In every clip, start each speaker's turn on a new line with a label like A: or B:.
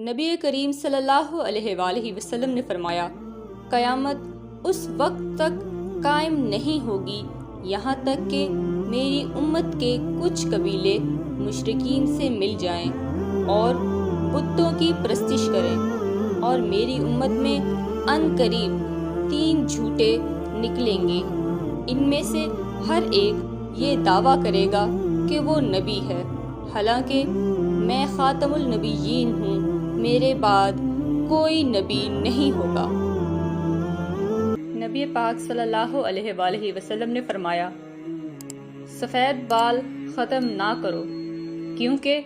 A: نبی کریم صلی اللہ علیہ وآلہ وسلم نے فرمایا، قیامت اس وقت تک قائم نہیں ہوگی یہاں تک کہ میری امت کے کچھ قبیلے مشرکین سے مل جائیں اور بتوں کی پرستش کریں، اور میری امت میں عن قریب 3 جھوٹے نکلیں گے۔ ان میں سے ہر ایک یہ دعویٰ کرے گا کہ وہ نبی ہے، حالانکہ میں خاتم النبیین ہوں، میرے بعد کوئی نبی نہیں ہوگا۔ نبی پاک صلی اللہ علیہ وآلہ وسلم نے فرمایا، سفید بال ختم نہ کرو، کیونکہ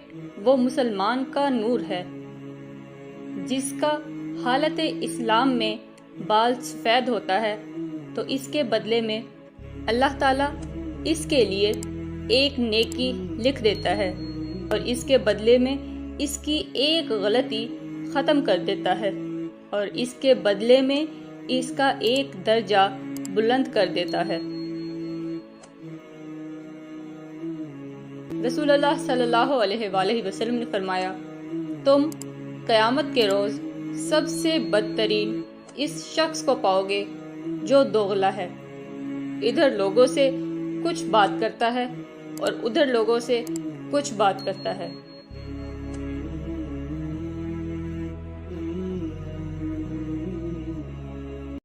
A: وہ مسلمان کا نور ہے۔ جس کا حالت اسلام میں بال سفید ہوتا ہے تو اس کے بدلے میں اللہ تعالیٰ اس کے لیے ایک نیکی لکھ دیتا ہے، اور اس کے بدلے میں اس کی ایک غلطی ختم کر دیتا ہے، اور اس کے بدلے میں اس کا ایک درجہ بلند کر دیتا ہے۔ رسول اللہ صلی اللہ علیہ وآلہ وسلم نے فرمایا، تم قیامت کے روز سب سے بدترین اس شخص کو پاؤ گے جو دوغلا ہے، ادھر لوگوں سے کچھ بات کرتا ہے اور ادھر لوگوں سے کچھ بات کرتا ہے۔